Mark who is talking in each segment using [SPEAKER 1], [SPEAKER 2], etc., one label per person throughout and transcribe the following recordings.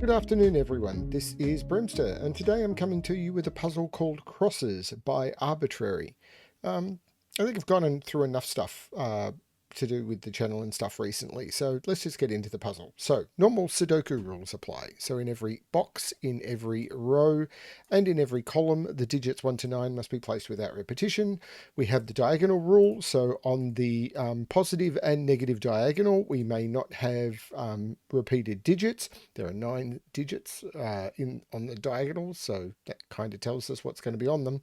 [SPEAKER 1] Good afternoon, everyone. This is BremSter, and today I'm coming to you with a puzzle called Crosses by Arbitrary. I think I've gone through enough stuff to do with the channel and stuff recently, so let's just get into the puzzle. So, normal Sudoku rules apply. So in every box, in every row, and in every column, the digits 1 to 9 must be placed without repetition. We have the diagonal rule, so on the positive and negative diagonal, we may not have repeated digits. There are 9 digits on the diagonal, so that kind of tells us what's going to be on them.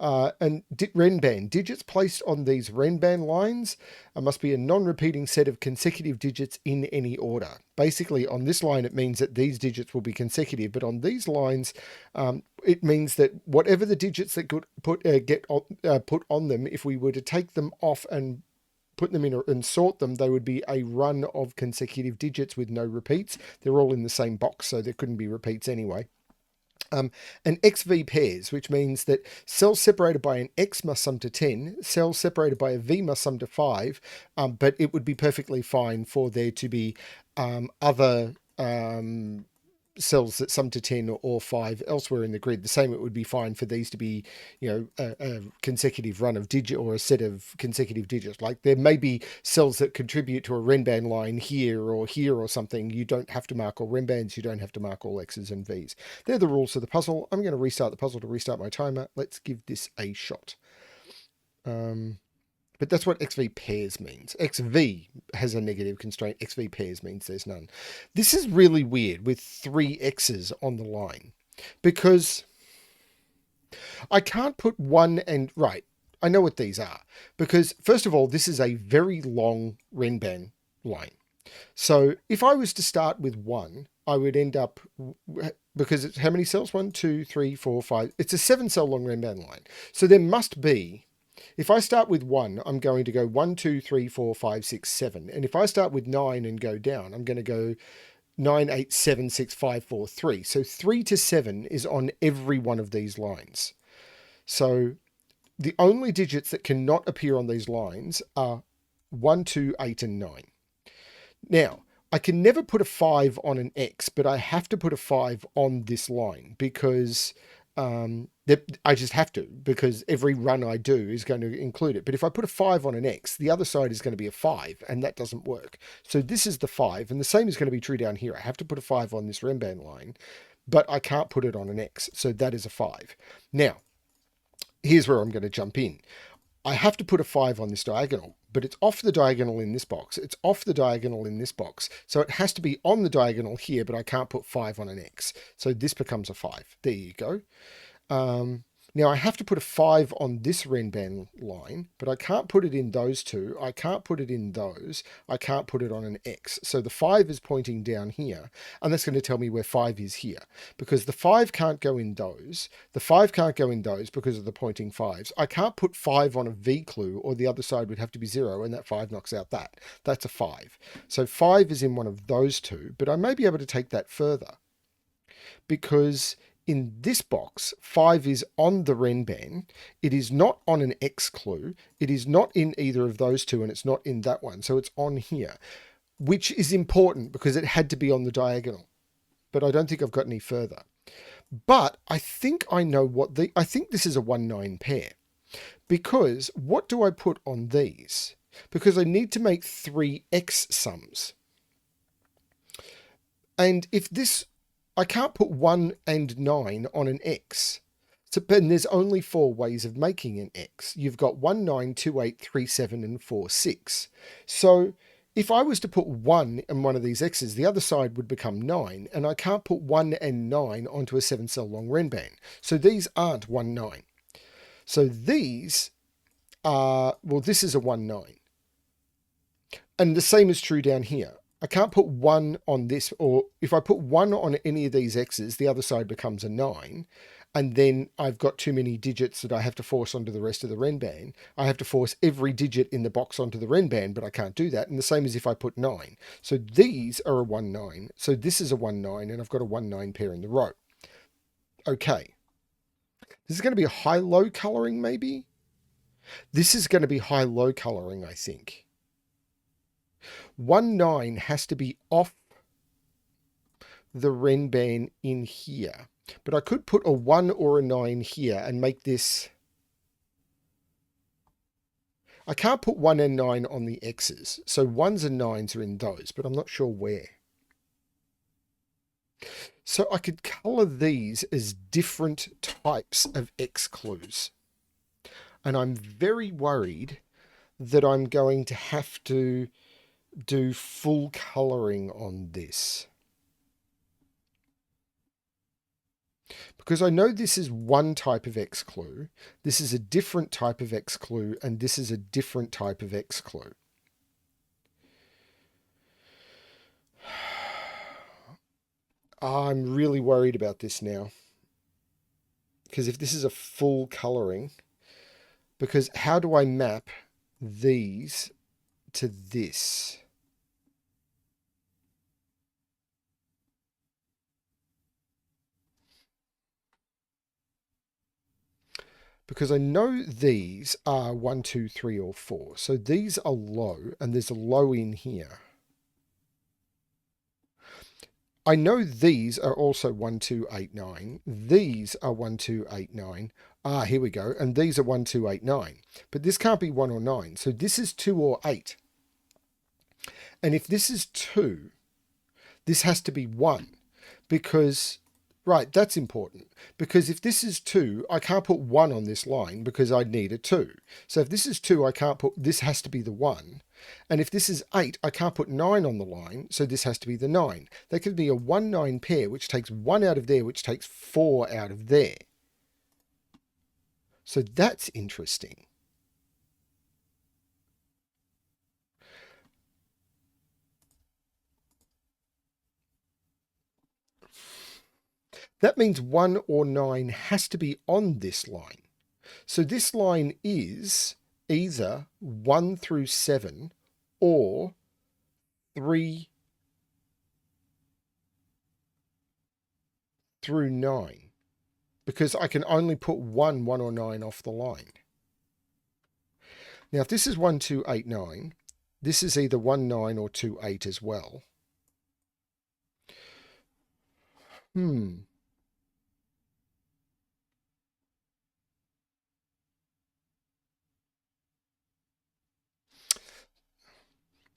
[SPEAKER 1] And Renban, digits placed on these Renban lines must be a non-repeating set of consecutive digits in any order. Basically, on this line, it means that these digits will be consecutive, but on these lines, it means that whatever the digits that get put on them, if we were to take them off and put them in and sort them, they would be a run of consecutive digits with no repeats. They're all in the same box, so there couldn't be repeats anyway. And XV pairs, which means that cells separated by an X must sum to 10, cells separated by a V must sum to 5, but it would be perfectly fine for there to be other cells that sum to 10 or 5 elsewhere in the grid. The same, it would be fine for these to be, a consecutive run of digit or a set of consecutive digits. Like there may be cells that contribute to a Renban line here or something. You don't have to mark all Renbans. You don't have to mark all X's and V's. They're the rules of the puzzle. I'm going to restart the puzzle to restart my timer. Let's give this a shot. But that's what XV pairs means. XV has a negative constraint. XV pairs means there's none. This is really weird with 3 X's on the line because I can't put 1 and... Right, I know what these are. Because, first of all, this is a very long Renban line. So if I was to start with 1, I would end up... Because it's how many cells? 1, 2, 3, 4, 5... It's a 7-cell long Renban line. So there must be... If I start with 1, I'm going to go 1, 2, 3, 4, 5, 6, 7. And if I start with 9 and go down, I'm going to go 9, 8, 7, 6, 5, 4, 3. So 3 to 7 is on every one of these lines. So the only digits that cannot appear on these lines are 1, 2, 8, and 9. Now, I can never put a 5 on an X, but I have to put a 5 on this line because... I just have to, because every run I do is going to include it. But if I put a 5 on an X, the other side is going to be a 5, and that doesn't work. So this is the 5, and the same is going to be true down here. I have to put a 5 on this Renban line, but I can't put it on an X, so that is a 5. Now, here's where I'm going to jump in. I have to put a 5 on this diagonal, but it's off the diagonal in this box. It's off the diagonal in this box. So it has to be on the diagonal here, but I can't put 5 on an X. So this becomes a 5. There you go. Now I have to put a 5 on this Renban line, but I can't put it in those two. I can't put it in those. I can't put it on an X. So the 5 is pointing down here, and that's going to tell me where 5 is here, because the 5 can't go in those. The 5 can't go in those because of the pointing 5s. I can't put 5 on a V clue, or the other side would have to be 0, and that 5 knocks out that. That's a 5. So 5 is in one of those two, but I may be able to take that further, because... in this box, 5 is on the Renban. It is not on an X clue. It is not in either of those two, and it's not in that one. So it's on here, which is important because it had to be on the diagonal. But I don't think I've got any further. But I think I know what I think this is a 1-9 pair. Because what do I put on these? Because I need to make 3 X sums. And if this... I can't put 1 and 9 on an X. So, and there's only 4 ways of making an X. You've got 1, 9, 2, 8, 3, 7, and 4, 6. So if I was to put 1 in one of these X's, the other side would become 9, and I can't put 1 and 9 onto a 7-cell long Renban. So these aren't 1, 9. So these are, well, this is a 1, 9. And the same is true down here. I can't put 1 on this, or if I put 1 on any of these X's, the other side becomes a 9, and then I've got too many digits that I have to force onto the rest of the Renban. I have to force every digit in the box onto the Renban, but I can't do that, and the same as if I put 9. So these are a 1, 9, so this is a 1, 9, and I've got a 1, 9 pair in the row. Okay. This is going to be a high-low colouring, maybe? This is going to be high-low colouring, I think. 1, 9 has to be off the Renban in here. But I could put a 1 or a 9 here and make this... I can't put 1 and 9 on the X's. So 1s and 9s are in those, but I'm not sure where. So I could colour these as different types of X clues. And I'm very worried that I'm going to have to do full colouring on this. Because I know this is one type of X clue, this is a different type of X clue, and this is a different type of X clue. I'm really worried about this now. Because if this is a full colouring, because how do I map these to this? Because I know these are 1, 2, 3, or 4. So these are low, and there's a low in here. I know these are also 1, 2, 8, 9. These are 1, 2, 8, 9. Ah, here we go. And these are 1, 2, 8, 9. But this can't be 1 or 9. So this is 2 or 8. And if this is 2, this has to be 1. Because, right, that's important. Because if this is 2, I can't put 1 on this line because I'd need a 2. So if this is 2, I can't put, this has to be the 1. And if this is 8, I can't put 9 on the line, so this has to be the 9. There could be a 1-9 pair, which takes 1 out of there, which takes 4 out of there. So that's interesting. That means 1 or 9 has to be on this line. So this line is either 1 through 7 or 3 through 9, because I can only put 1 or 9 off the line. Now, if this is 1, 2, 8, 9, this is either 1, 9 or 2, 8 as well.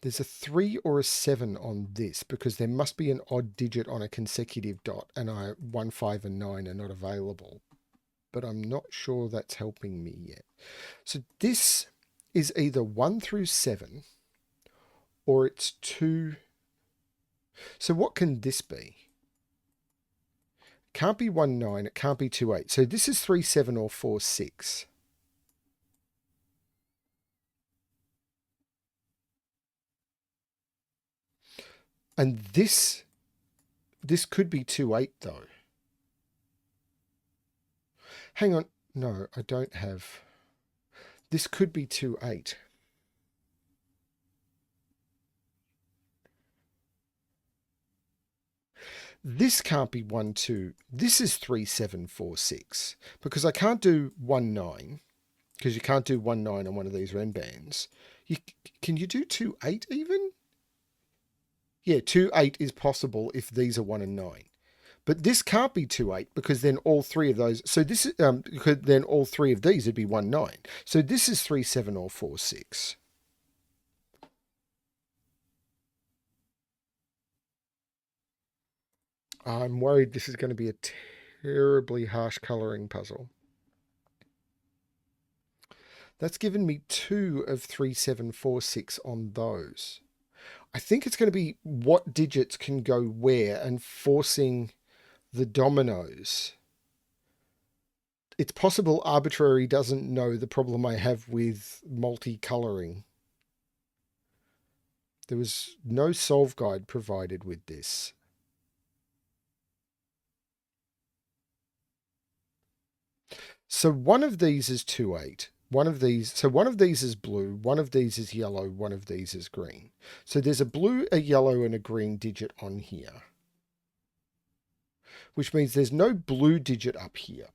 [SPEAKER 1] There's a 3 or a 7 on this because there must be an odd digit on a consecutive dot, and 1, 5, and 9 are not available. But I'm not sure that's helping me yet. So this is either 1 through 7 or it's 2. So what can this be? It can't be 1, 9. It can't be 2, 8. So this is 3, 7 or 4, 6. And this could be 2, 8 though. Hang on. No, I don't have. This could be 2, 8. This can't be 1, 2. This is 3, 7, 4, 6. Because I can't do 1, 9. Because you can't do 1, 9 on one of these Renbans. Can you do 2, 8 even? Yeah, 2, 8 is possible if these are 1 and 9. But this can't be 2, 8 because then all three of those. So this is then all three of these would be 1, 9. So this is 3, 7 or 4, 6. I'm worried this is going to be a terribly harsh colouring puzzle. That's given me 2 of 3, 7, 4, 6 on those. I think it's going to be what digits can go where and forcing the dominoes. It's possible Arbitrary doesn't know the problem I have with multi-colouring. There was no solve guide provided with this. So one of these is 2, 8. One of these is blue, one of these is yellow, one of these is green. So there's a blue, a yellow, and a green digit on here. Which means there's no blue digit up here.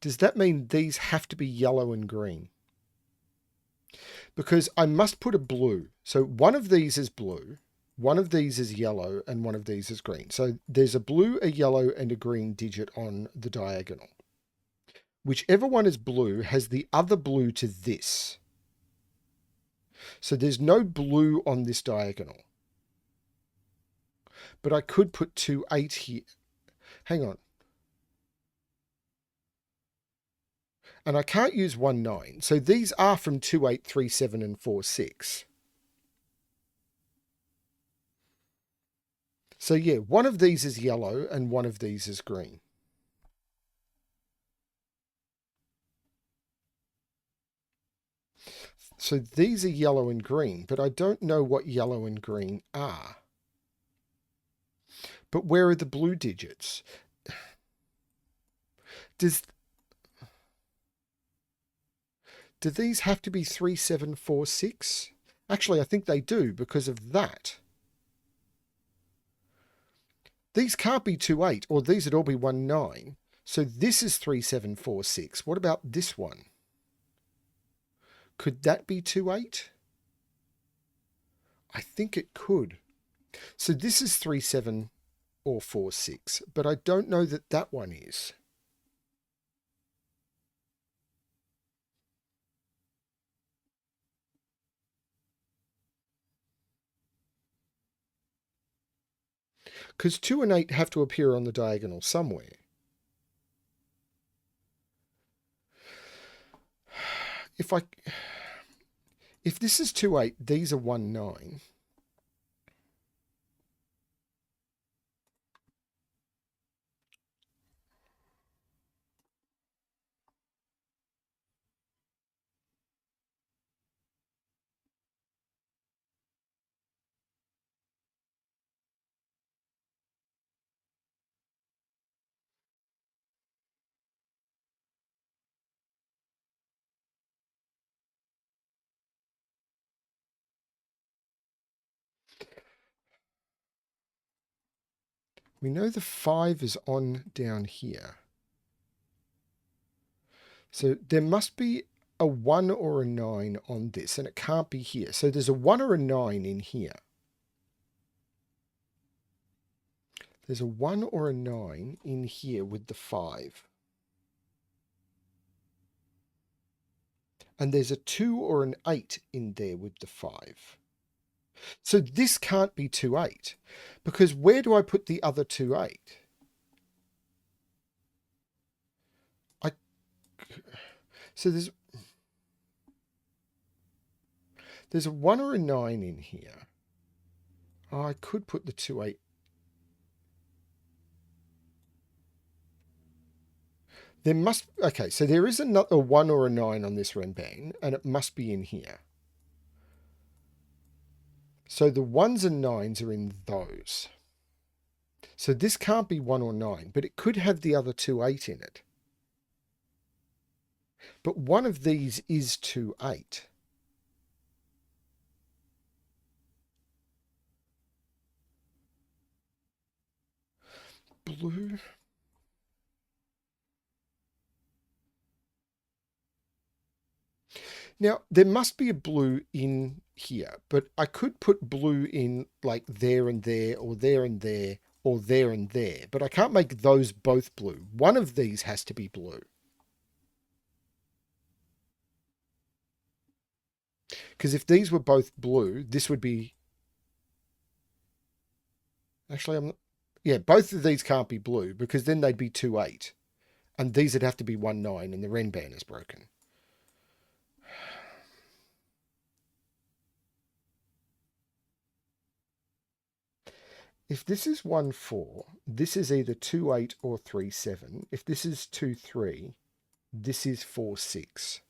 [SPEAKER 1] Does that mean these have to be yellow and green? because I must put a blue. So one of these is blue, one of these is yellow, and one of these is green. So there's a blue, a yellow, and a green digit on the diagonal. Whichever one is blue has the other blue to this. So there's no blue on this diagonal. But I could put 2, 8 here. Hang on. And I can't use 1, 9. So these are from 2, 8, 3, 7, and 4, 6. So yeah, one of these is yellow and one of these is green. So these are yellow and green, but I don't know what yellow and green are. But where are the blue digits? Do these have to be 3, 7, 4, 6? Actually, I think they do because of that. These can't be 2, 8, or these would all be 1, 9. So this is 3, 7, 4, 6. What about this one? Could that be 2, 8? I think it could. So this is 3, 7, or 4, 6, but I don't know that that one is. Because 2 and 8 have to appear on the diagonal somewhere. If this is 2, 8, these are 1, 9. We know the 5 is on down here. So there must be a 1 or a 9 on this, and it can't be here. So there's a 1 or a 9 in here. There's a 1 or a 9 in here with the 5. And there's a 2 or an 8 in there with the 5. So this can't be 2, 8. Because where do I put the other 2, 8? So there's a 1 or a 9 in here. Oh, I could put the 2, 8. There must... Okay, so there is a 1 or a 9 on this Renban, and it must be in here. So the 1s and 9s are in those. So this can't be 1 or 9, but it could have the other 2, 8 in it. But one of these is 2, 8. Blue. Now, there must be a blue in here, but I could put blue in like there and there, or there and there, or there and there, but I can't make those both blue. One of these has to be blue. Because if these were both blue, this would be... Actually, yeah, both of these can't be blue, because then they'd be 2, 8. And these would have to be 1, 9, and the Renban is broken. If this is 1, 4, this is either 2, 8 or 3, 7. If this is 2, 3, this is 4, 6.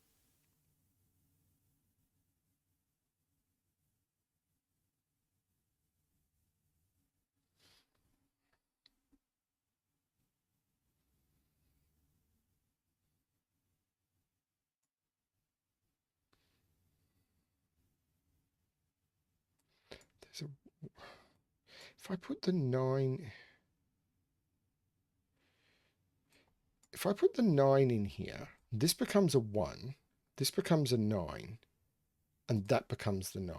[SPEAKER 1] If I put the 9... If I put the 9 in here, this becomes a 1. This becomes a 9. and that becomes the 9.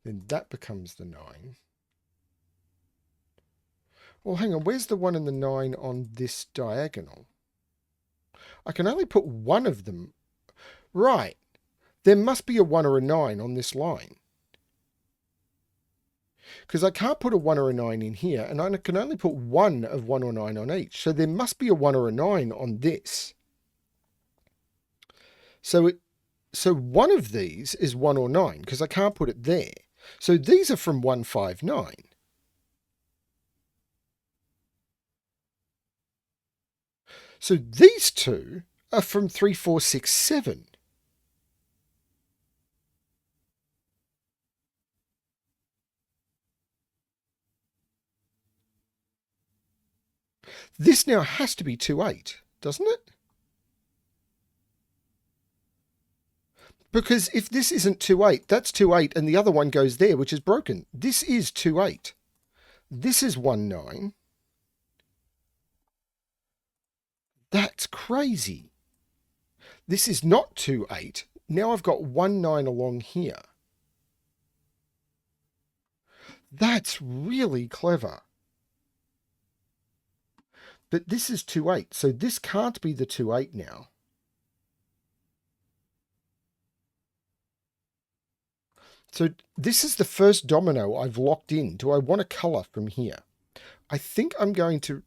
[SPEAKER 1] Then that becomes the 9. Well, hang on, where's the 1 and the 9 on this diagonal? I can only put one of them. Right. There must be a 1 or a 9 on this line. Because I can't put a 1 or a 9 in here, and I can only put one of 1 or 9 on each. So there must be a 1 or a 9 on this. So one of these is 1 or 9, because I can't put it there. So these are from 159. So these two are from 3, 4, 6, 7. This now has to be 2, 8, doesn't it? Because if this isn't 2, 8, that's 2, 8, and the other one goes there, which is broken. This is 2, 8. This is 1, 9. That's crazy. This is not 2, 8. Now I've got 1, 9 along here. That's really clever. But this is 2, 8, so this can't be the 2, 8 now. So this is the first domino I've locked in. Do I want a colour from here? I think I'm going to...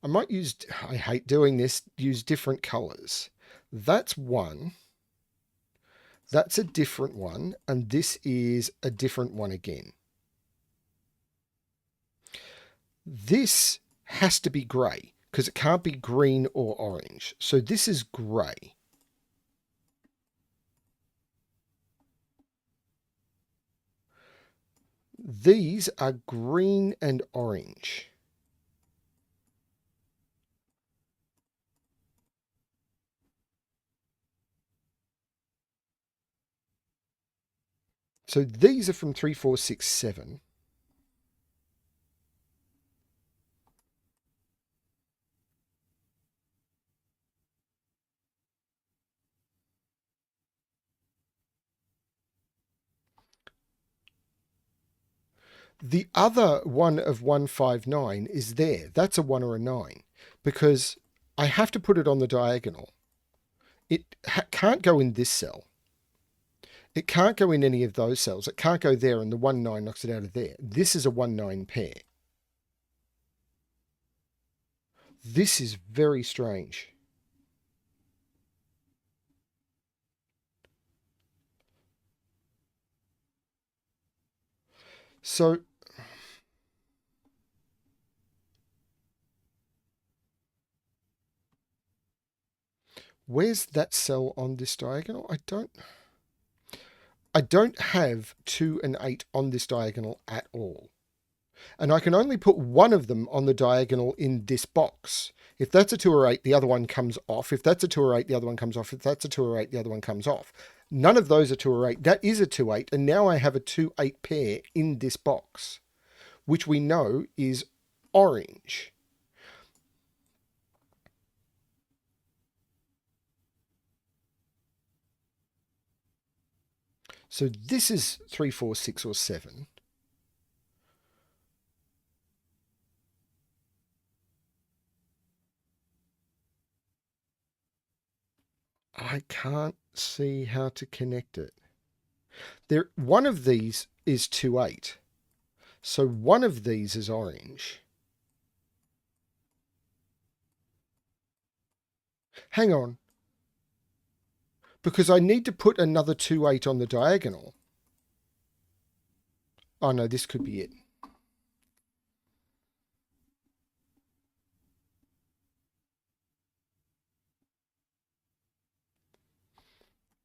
[SPEAKER 1] I might use... I hate doing this. Use different colours. That's one. That's a different one, and this is a different one again. This has to be grey, because it can't be green or orange. So this is grey. These are green and orange. So these are from 3, 4, 6, 7. The other one of 159 is there. That's a 1 or a 9 because I have to put it on the diagonal. It can't go in this cell. It can't go in any of those cells. It can't go there, and the 1, 9 knocks it out of there. This is a 1, 9 pair. This is very strange. So where's that cell on this diagonal? I don't have 2 and 8 on this diagonal at all. And I can only put one of them on the diagonal in this box. If that's a 2 or 8, the other one comes off. If that's a 2 or 8, the other one comes off. If that's a 2 or 8, the other one comes off. None of those are 2 or 8. That is a 2, 8. And now I have a 2, 8 pair in this box, which we know is orange. So this is 3, 4, 6, or 7. I can't see how to connect it. One of these is 2, 8. So one of these is orange. Hang on. Because I need to put another 2, 8 on the diagonal. Oh no, this could be it.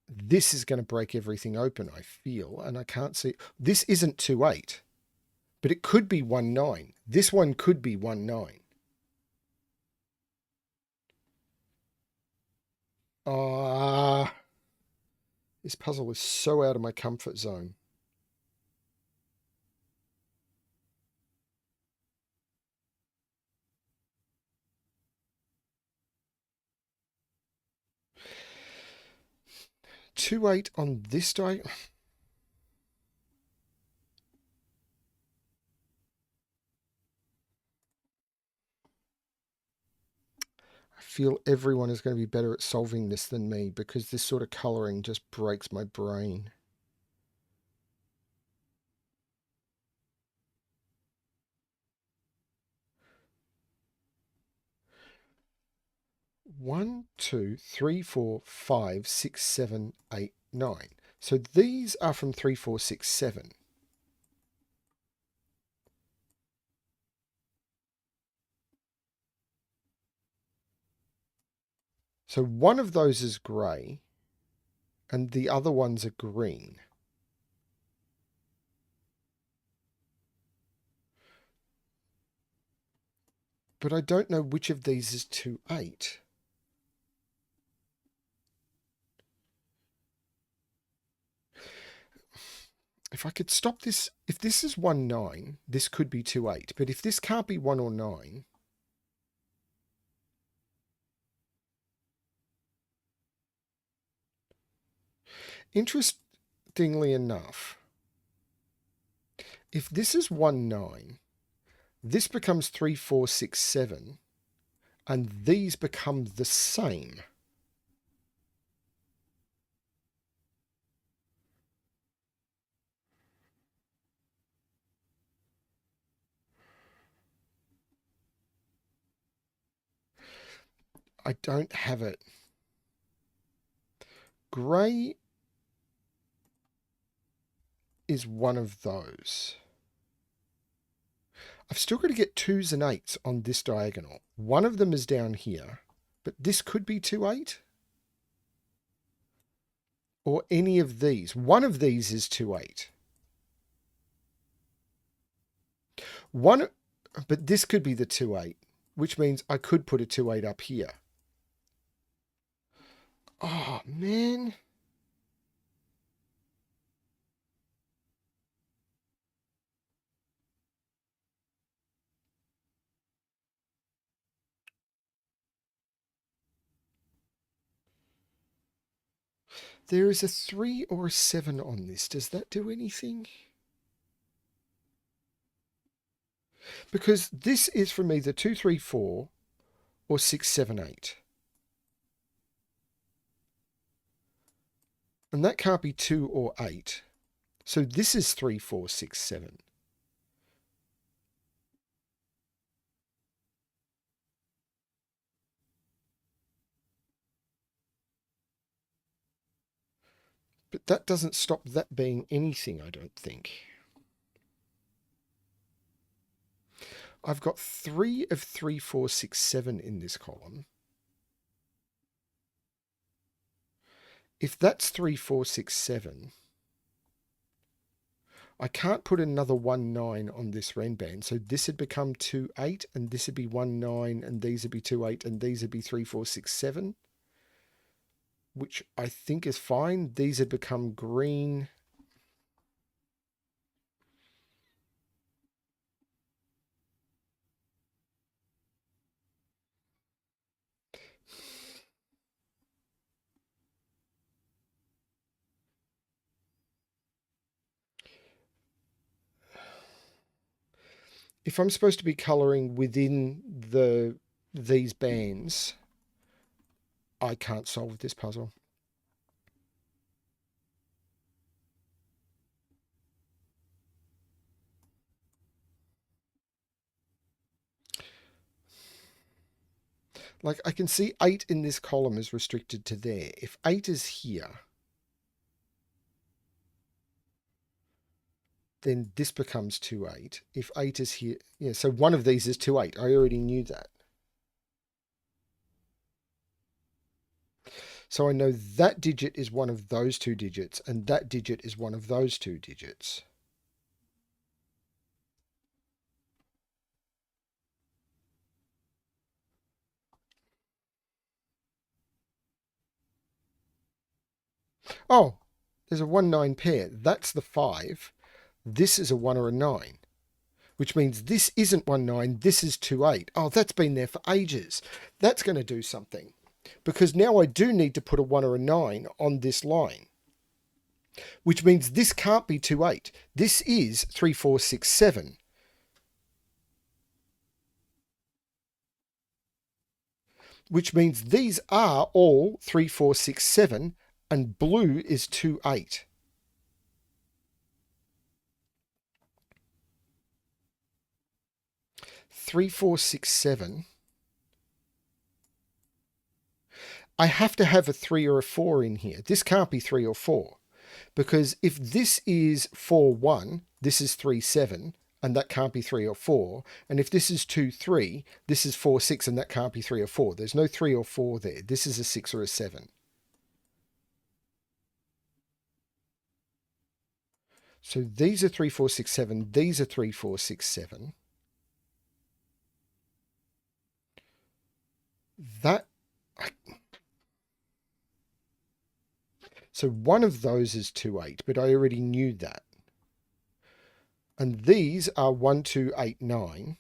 [SPEAKER 1] This is going to break everything open, I feel, and I can't see. This isn't 2, 8, but it could be 1, 9. This one could be 1, 9. This puzzle is so out of my comfort zone. 2, 8 on this diagonal. I feel everyone is going to be better at solving this than me because this sort of colouring just breaks my brain. One, 2, 3, 4, 5, 6, 7, 8, 9. So these are from 3, 4, 6, 7. So one of those is grey and the other ones are green. But I don't know which of these is 2, 8. If I could stop this, if this is 1, 9, this could be 2, 8. But if this can't be 1 or 9, interestingly enough, if this is 1, 9, this becomes 3, 4, 6, 7, and these become the same. I don't have it. Grey is one of those. I've still got to get 2s and 8s on this diagonal. One of them is down here, but this could be 2, 8. Or any of these. One of these is 2, 8. One, but this could be the 2, 8, which means I could put a 2, 8 up here. Oh, man. There is a 3 or a 7 on this. Does that do anything? Because this is from either 2, 3, 4 or 6, 7, 8. And that can't be 2 or 8. So this is 3, 4, 6, 7. But that doesn't stop that being anything, I don't think. I've got 3 of 3, 4, 6, 7 in this column. If that's 3, 4, 6, 7, I can't put another 1, 9 on this Renban. So this would become 2, 8, and this would be 1, 9, and these would be 2, 8, and these would be 3, 4, 6, 7, which I think is fine. These had become green. If I'm supposed to be colouring within these bands, I can't solve this puzzle. Like I can see 8 in this column is restricted to there. If 8 is here, then this becomes 2, 8. If 8 is here, yeah, so one of these is 2, 8. I already knew that. So I know that digit is one of those 2 digits, and that digit is one of those 2 digits. Oh, there's a 1, 9 pair. That's the 5. This is a 1 or a 9, which means this isn't 1, 9. This is 2, 8. Oh, that's been there for ages. That's going to do something, because now I do need to put a 1 or a 9 on this line. which means this can't be 2, 8. This is 3, 4, 6, 7. Which means these are all 3, 4, 6, 7, and blue is 2, 8. Three, 4, 6, 7. I have to have a 3 or a 4 in here. This can't be 3 or 4. Because if this is 4, 1, this is 3, 7, and that can't be 3 or 4. And if this is 2, 3, this is 4, 6, and that can't be 3 or 4. There's no 3 or 4 there. This is a 6 or a 7. So these are 3, 4, 6, 7. These are 3, 4, 6, 7. So one of those is 2, 8, but I already knew that. And these are 1, 2, 8, 9.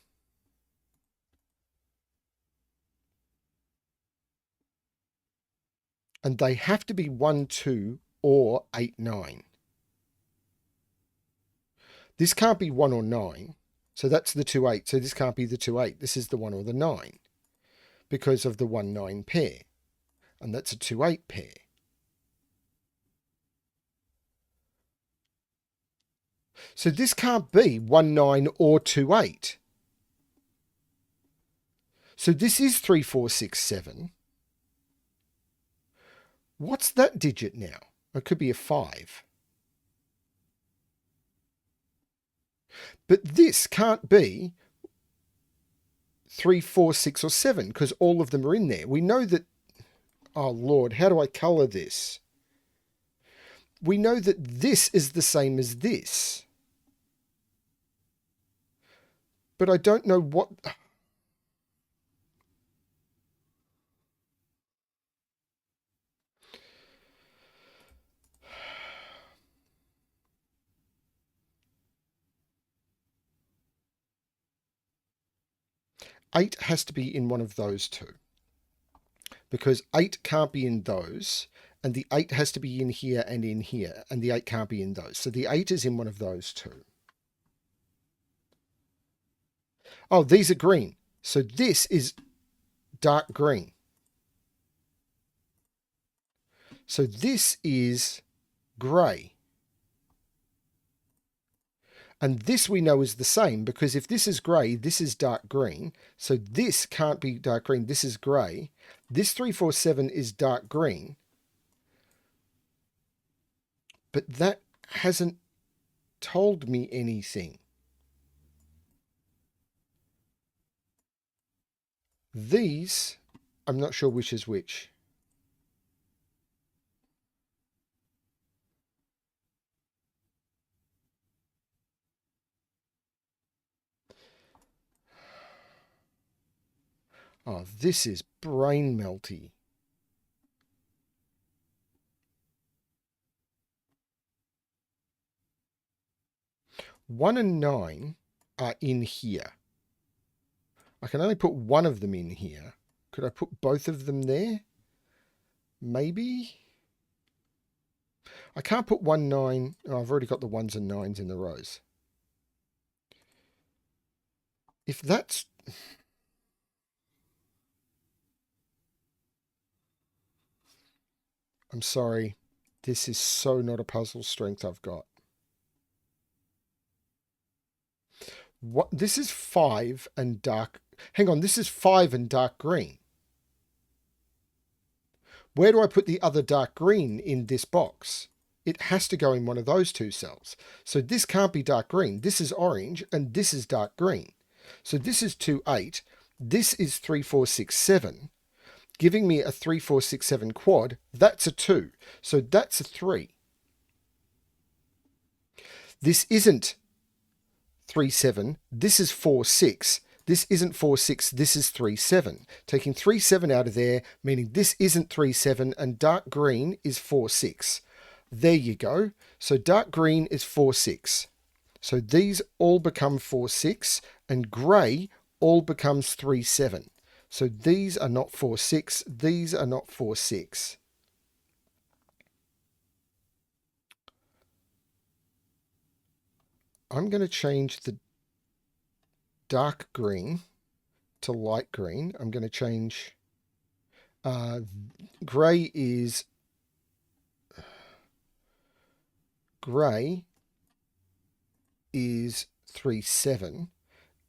[SPEAKER 1] And they have to be 1, 2, or 8, 9. This can't be 1 or 9. So that's the 2, 8. So this can't be the 2, 8. This is the 1 or the 9 because of the 1, 9 pair. And that's a 2, 8 pair. So this can't be 1, 9 or 2, 8. So this is 3, 4, 6, 7. What's that digit now? It could be a 5. But this can't be 3, 4, 6, or 7 because all of them are in there. We know that... Oh, Lord, how do I colour this? We know that this is the same as this. But I don't know what... 8 has to be in one of those two. Because 8 can't be in those, and the 8 has to be in here, and the 8 can't be in those. So the 8 is in one of those two. Oh, these are green. So this is dark green. So this is grey. And this we know is the same because if this is grey, this is dark green. So this can't be dark green. This is grey. This 3, 4, 7 is dark green. But that hasn't told me anything. These, I'm not sure which is which. Oh, this is brain melty. One and 9 are in here. I can only put one of them in here. Could I put both of them there? Maybe? I can't put 1, 9. Oh, I've already got the 1s and 9s in the rows. If that's... I'm sorry. This is so not a puzzle strength I've got. What? This is 5 and dark... Hang on, this is 5 and dark green. Where do I put the other dark green in this box? It has to go in one of those two cells. So this can't be dark green. This is orange and this is dark green. So this is 2, 8. This is 3, 4, 6, 7. Giving me a 3, 4, 6, 7 quad. That's a 2. So that's a 3. This isn't 3, 7. This is 4, 6. This isn't 4, 6. This is 3, 7. Taking 3, 7 out of there, meaning this isn't 3, 7, and dark green is 4, 6. There you go. So dark green is 4, 6. So these all become 4, 6, and grey all becomes 3, 7. So these are not 4, 6. These are not 4, 6. I'm going to change the dark green to light green. I'm going to change grey is 3.7.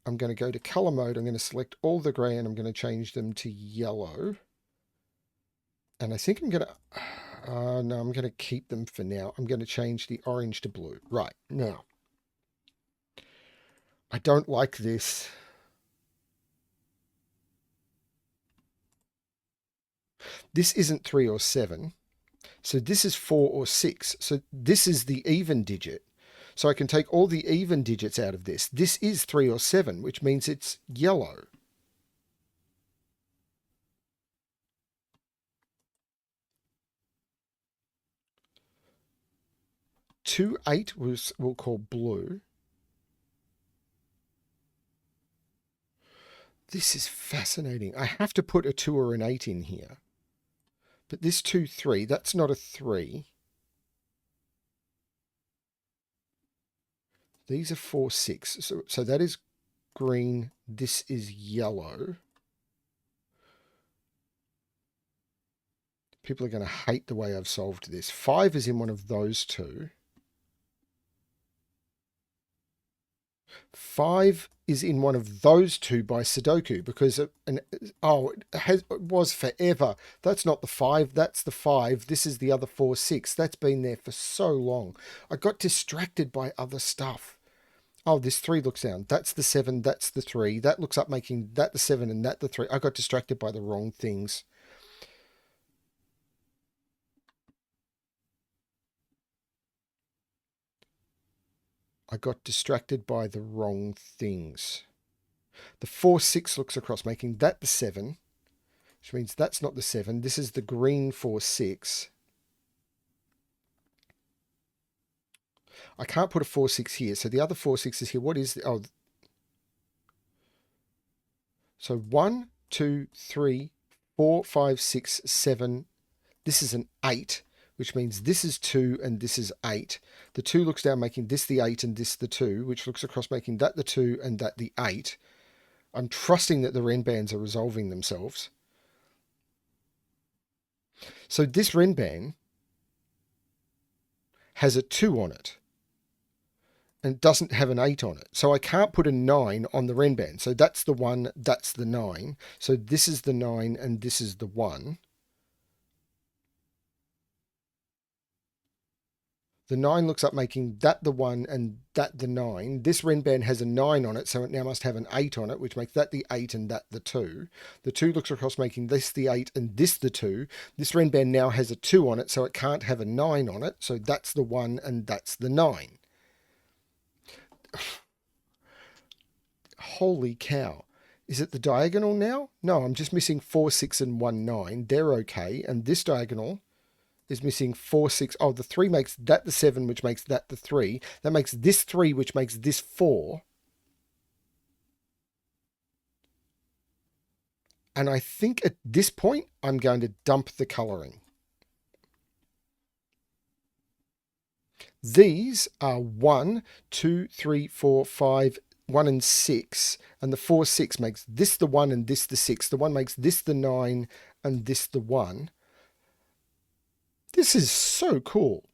[SPEAKER 1] I'm going to go to color mode. I'm going to select all the grey and I'm going to change them to yellow. And I think I'm going to, no, I'm going to keep them for now. I'm going to change the orange to blue. Right, now. I don't like this. This isn't 3 or 7. So this is 4 or 6. So this is the even digit. So I can take all the even digits out of this. This is 3 or 7, which means it's yellow. Two 8 we'll call blue. This is fascinating. I have to put a 2 or an 8 in here. But this 2, 3, that's not a 3. These are 4, 6. So that is green. This is yellow. People are going to hate the way I've solved this. 5 is in one of those two. 5 is in one of those two by Sudoku because it was forever. That's not the 5. That's the 5. This is the other 4, 6. That's been there for so long. I got distracted by other stuff. Oh, this 3 looks down. That's the 7. That's the 3. That looks up making that the 7 and that the 3. I got distracted by the wrong things. I got distracted by the wrong things. The 4, 6 looks across, making that the 7, which means that's not the 7. This is the green 4, 6. I can't put a 4, 6 here. So the other 4, 6 is here. What is the, oh, so 1, 2, 3, 4, 5, 6, 7. This is an 8, which means this is 2 and this is 8. The 2 looks down, making this the 8 and this the 2, which looks across, making that the 2 and that the 8. I'm trusting that the Renbans are resolving themselves. So this Renban has a 2 on it and doesn't have an 8 on it. So I can't put a 9 on the Renban. So that's the 1, that's the 9. So this is the 9 and this is the 1. The 9 looks up, making that the 1 and that the 9. This Renban has a 9 on it, so it now must have an 8 on it, which makes that the 8 and that the 2. The 2 looks across, making this the 8 and this the 2. This Renban now has a 2 on it, so it can't have a 9 on it, so that's the 1 and that's the 9. Holy cow. Is it the diagonal now? No, I'm just missing 4, 6 and 1, 9. They're okay. And this diagonal is missing 4, 6. Oh, the 3 makes that the 7, which makes that the 3. That makes this 3, which makes this 4. And I think at this point, I'm going to dump the colouring. These are 1, 2, 3, 4, 5, 1 and 6. And the 4, 6 makes this the 1 and this the 6. The 1 makes this the 9 and this the 1. This is so cool.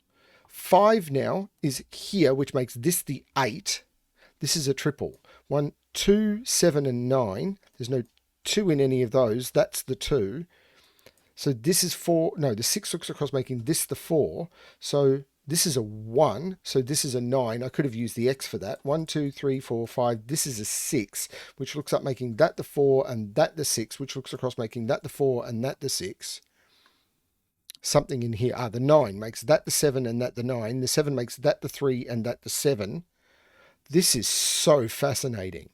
[SPEAKER 1] 5 now is here, which makes this the 8. This is a triple. 1, 2, 7 and 9. There's no 2 in any of those. That's the 2. So this is 4. No, the 6 looks across, making this the 4. So this is a 1. So this is a 9. I could have used the X for that. 1, 2, 3, 4, 5. This is a 6, which looks up, making that the 4 and that the 6, which looks across, making that the 4 and that the 6. Something in here. The 9 makes that the 7 and that the 9. The 7 makes that the 3 and that the 7. This is so fascinating.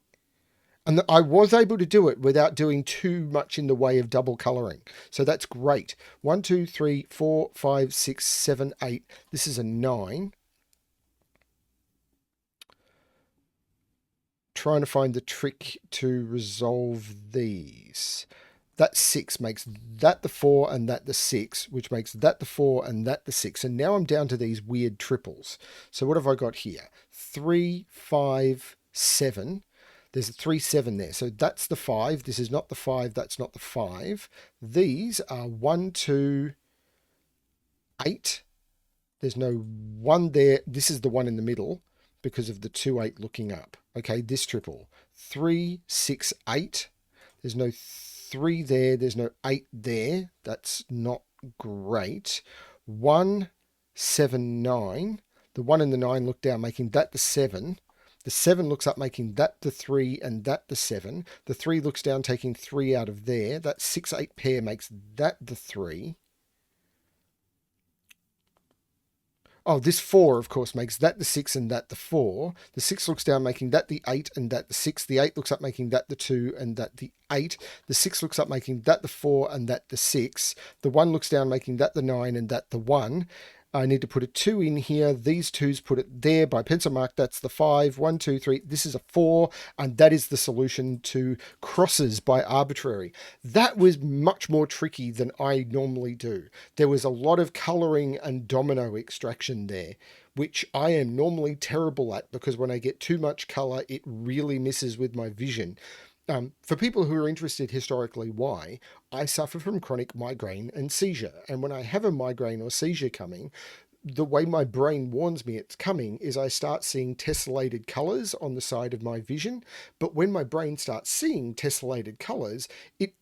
[SPEAKER 1] And I was able to do it without doing too much in the way of double colouring. So that's great. 1, 2, 3, 4, 5, 6, 7, 8. This is a 9. Trying to find the trick to resolve these. That 6 makes that the 4 and that the 6, which makes that the 4 and that the 6. And now I'm down to these weird triples. So what have I got here? 3, 5, 7. There's a 3, 7 there. So that's the 5. This is not the 5. That's not the 5. These are 1, 2, 8. There's no 1 there. This is the one in the middle because of the 2, 8 looking up. Okay, this triple. 3, 6, 8. There's no 3 there. There's no 8 there. That's not great. 1, 7, 9. The 1 and the 9 look down, making that the 7. The 7 looks up, making that the 3 and that the 7. The 3 looks down, taking 3 out of there. That 6, 8 pair makes that the 3. Oh, this 4, of course, makes that the 6 and that the 4. The 6 looks down, making that the 8 and that the 6. The 8 looks up, making that the 2 and that the 8. The 6 looks up, making that the 4 and that the 6. The 1 looks down, making that the 9 and that the 1. I need to put a 2 in here. These 2's put it there by pencil mark. That's the 5. 1, 2, 3. This is a 4. And that is the solution to crosses by Arbitrary. That was much more tricky than I normally do. There was a lot of colouring and domino extraction there, which I am normally terrible at because when I get too much colour, it really messes with my vision. For people who are interested historically why, I suffer from chronic migraine and seizure. And when I have a migraine or seizure coming, the way my brain warns me it's coming is I start seeing tessellated colours on the side of my vision. But when my brain starts seeing tessellated colours, it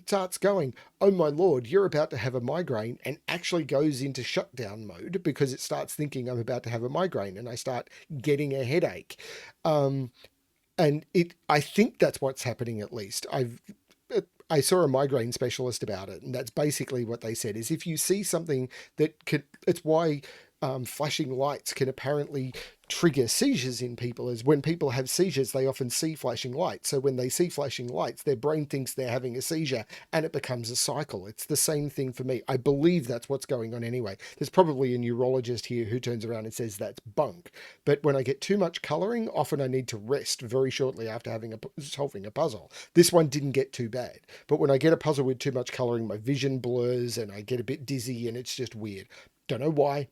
[SPEAKER 1] starts going, oh my lord, you're about to have a migraine, and actually goes into shutdown mode because it starts thinking I'm about to have a migraine and I start getting a headache. And I think that's what's happening. At least I saw a migraine specialist about it, and that's basically what they said is if you see something that could, it's why flashing lights can apparently trigger seizures in people. Is when people have seizures, they often see flashing lights. So when they see flashing lights, their brain thinks they're having a seizure, and it becomes a cycle. It's the same thing for me. I believe that's what's going on anyway. There's probably a neurologist here who turns around and says that's bunk. But when I get too much colouring, often I need to rest very shortly after solving a puzzle. This one didn't get too bad. But when I get a puzzle with too much colouring, my vision blurs and I get a bit dizzy and it's just weird. Don't know why.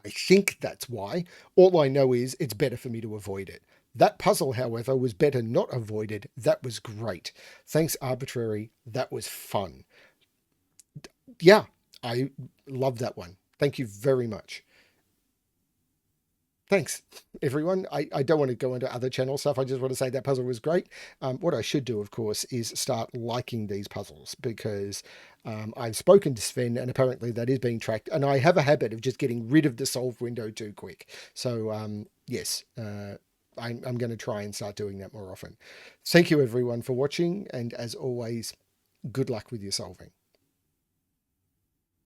[SPEAKER 1] I think that's why. All I know is it's better for me to avoid it. That puzzle, however, was better not avoided. That was great. Thanks, Arbitrary. That was fun. Yeah, I love that one. Thank you very much. Thanks, everyone. I don't want to go into other channel stuff. I just want to say that puzzle was great. What I should do, of course, is start liking these puzzles because I've spoken to Sven and apparently that is being tracked. And I have a habit of just getting rid of the solve window too quick. So, yes, I'm going to try and start doing that more often. Thank you, everyone, for watching. And as always, good luck with your solving.